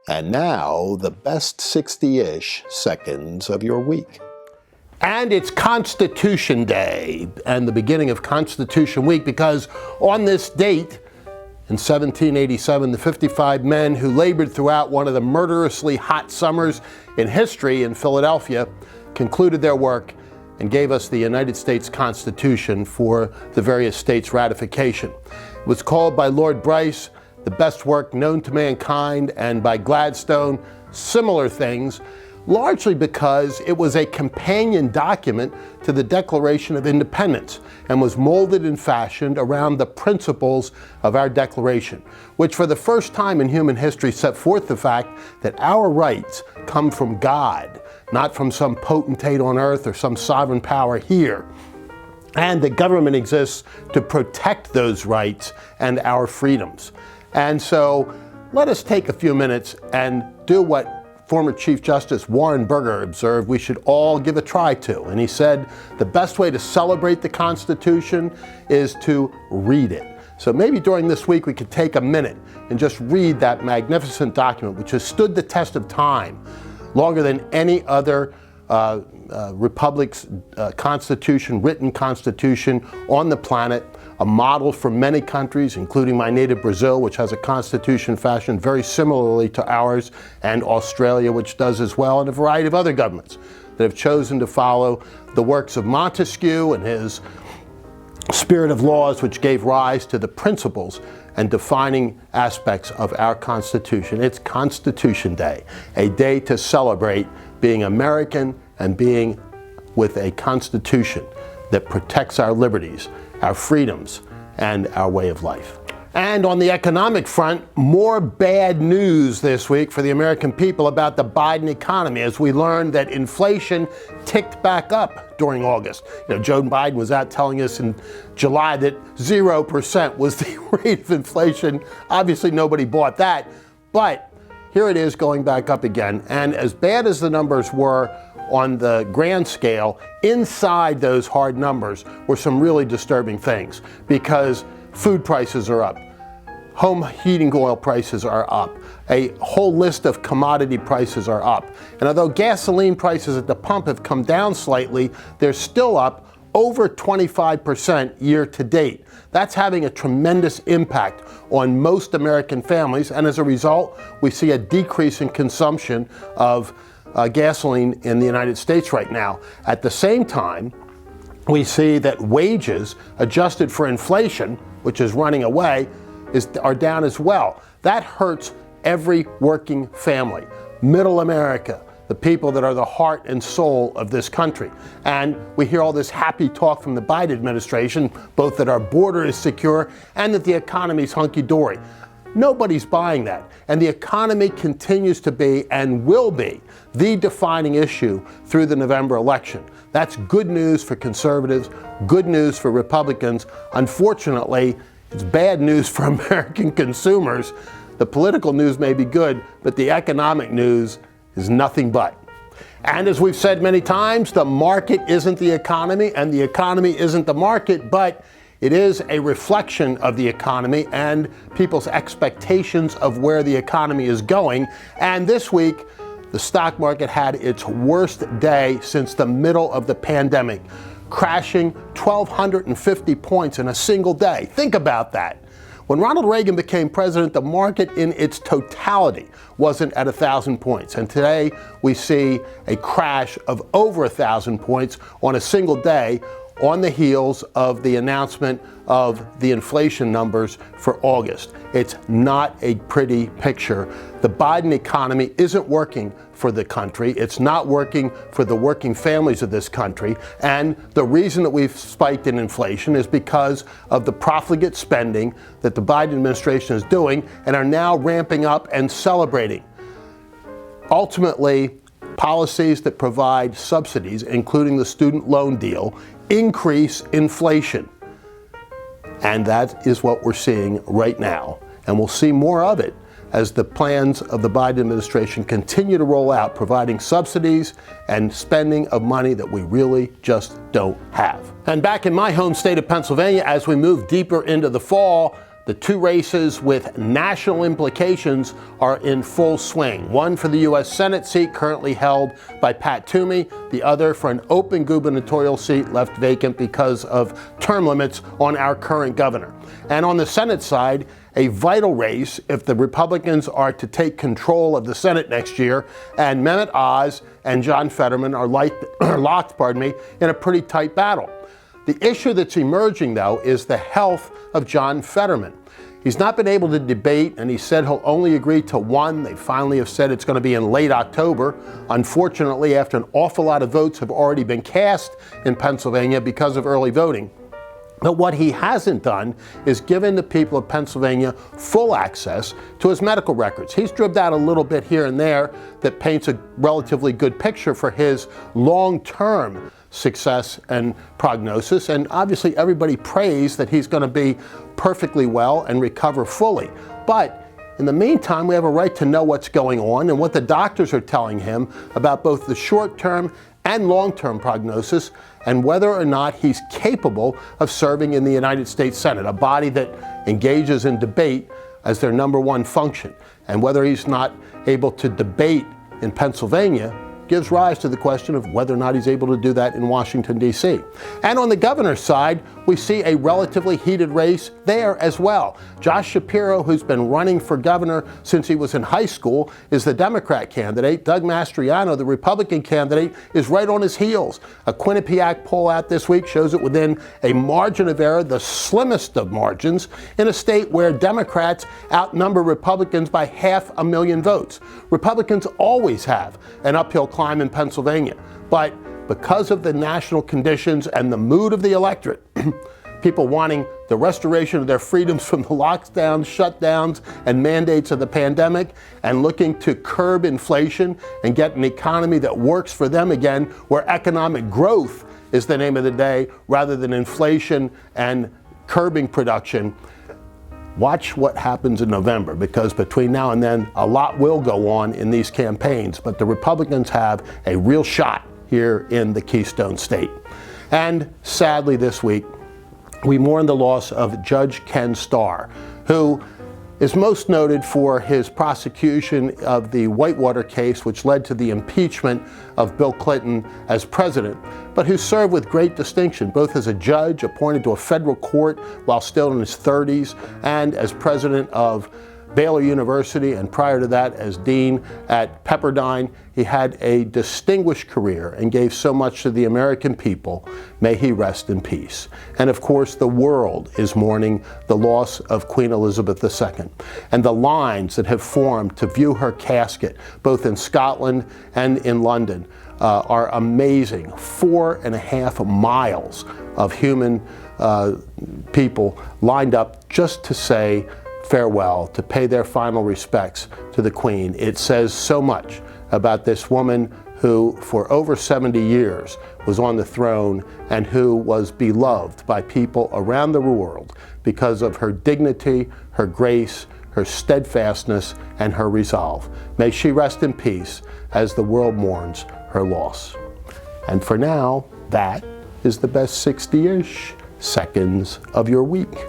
And now, the best 60-ish seconds of your week. And it's Constitution Day and the beginning of Constitution Week, because on this date, in 1787, the 55 men who labored throughout one of the murderously hot summers in history in Philadelphia concluded their work and gave us the United States Constitution for the various states' ratification. It was called by Lord Bryce the best work known to mankind, and by Gladstone, similar things, largely because it was a companion document to the Declaration of Independence and was molded and fashioned around the principles of our Declaration, which for the first time in human history set forth the fact that our rights come from God, not from some potentate on earth or some sovereign power here. And the government exists to protect those rights and our freedoms. And so let us take a few minutes and do what former Chief Justice Warren Burger observed we should all give a try to. And he said the best way to celebrate the Constitution is to read it. So maybe during this week we could take a minute and just read that magnificent document, which has stood the test of time longer than any other republic's constitution, written constitution on the planet, a model for many countries, including my native Brazil, which has a constitution fashioned very similarly to ours, and Australia, which does as well, and a variety of other governments that have chosen to follow the works of Montesquieu and his spirit of laws, which gave rise to the principles and defining aspects of our Constitution. It's Constitution Day, a day to celebrate being American and being with a Constitution that protects our liberties, our freedoms, and our way of life. And on the economic front, more bad news this week for the American people about the Biden economy, as we learned that inflation ticked back up during August. Joe Biden was out telling us in July that 0% was the rate of inflation. Obviously, nobody bought that, but here it is going back up again. And as bad as the numbers were on the grand scale, inside those hard numbers were some really disturbing things, because food prices are up, home heating oil prices are up, a whole list of commodity prices are up. And although gasoline prices at the pump have come down slightly, they're still up over 25% year to date. That's having a tremendous impact on most American families, and as a result, we see a decrease in consumption of gasoline in the United States right now. At the same time, we see that wages adjusted for inflation, which is running away, are down as well. That hurts every working family, middle America, the people that are the heart and soul of this country. And we hear all this happy talk from the Biden administration, both that our border is secure and that the economy's hunky-dory. Nobody's buying that. And the economy continues to be and will be the defining issue through the November election. That's good news for conservatives, good news for Republicans. Unfortunately, it's bad news for American consumers. The political news may be good, but the economic news is nothing but. And as we've said many times, the market isn't the economy and the economy isn't the market, but it is a reflection of the economy and people's expectations of where the economy is going. And this week, the stock market had its worst day since the middle of the pandemic, crashing 1,250 points in a single day. Think about that. When Ronald Reagan became president, the market in its totality wasn't at 1,000 points. And today we see a crash of over 1,000 points on a single day, on the heels of the announcement of the inflation numbers for August. It's not a pretty picture. The Biden economy isn't working for the country. It's not working for the working families of this country. And the reason that we've spiked in inflation is because of the profligate spending that the Biden administration is doing and are now ramping up and celebrating. Ultimately, policies that provide subsidies, including the student loan deal, increase inflation. And that is what we're seeing right now. And we'll see more of it as the plans of the Biden administration continue to roll out, providing subsidies and spending of money that we really just don't have. And back in my home state of Pennsylvania, as we move deeper into the fall, the two races with national implications are in full swing. One for the U.S. Senate seat currently held by Pat Toomey, the other for an open gubernatorial seat left vacant because of term limits on our current governor. And on the Senate side, a vital race if the Republicans are to take control of the Senate next year, and Mehmet Oz and John Fetterman are locked in a pretty tight battle. The issue that's emerging, though, is the health of John Fetterman. He's not been able to debate, and he said he'll only agree to one. They finally have said it's going to be in late October. Unfortunately, after an awful lot of votes have already been cast in Pennsylvania because of early voting. But what he hasn't done is given the people of Pennsylvania full access to his medical records. He's dribbed out a little bit here and there that paints a relatively good picture for his long-term success and prognosis, and obviously everybody prays that he's going to be perfectly well and recover fully. But in the meantime, we have a right to know what's going on and what the doctors are telling him about both the short-term and long-term prognosis, and whether or not he's capable of serving in the United States Senate, a body that engages in debate as their number one function. And whether he's not able to debate in Pennsylvania gives rise to the question of whether or not he's able to do that in Washington, D.C. And on the governor's side, we see a relatively heated race there as well. Josh Shapiro, who's been running for governor since he was in high school, is the Democrat candidate. Doug Mastriano, the Republican candidate, is right on his heels. A Quinnipiac poll out this week shows it within a margin of error, the slimmest of margins, in a state where Democrats outnumber Republicans by 500,000 votes. Republicans always have an uphill climb in Pennsylvania, but because of the national conditions and the mood of the electorate, people wanting the restoration of their freedoms from the lockdowns, shutdowns, and mandates of the pandemic, and looking to curb inflation and get an economy that works for them again, where economic growth is the name of the day rather than inflation and curbing production. Watch what happens in November, because between now and then, a lot will go on in these campaigns, but the Republicans have a real shot here in the Keystone State. And sadly this week, we mourn the loss of Judge Ken Starr, who is most noted for his prosecution of the Whitewater case, which led to the impeachment of Bill Clinton as president, but who served with great distinction, both as a judge appointed to a federal court while still in his 30s, and as president of Baylor University, and prior to that as dean at Pepperdine. He had a distinguished career and gave so much to the American people. May he rest in peace. And of course, the world is mourning the loss of Queen Elizabeth II. And the lines that have formed to view her casket, both in Scotland and in London, are amazing. 4.5 miles of human people lined up just to say farewell, to pay their final respects to the Queen. It says so much about this woman who for over 70 years was on the throne and who was beloved by people around the world because of her dignity, her grace, her steadfastness, and her resolve. May she rest in peace as the world mourns her loss. And for now, that is the best 60-ish seconds of your week.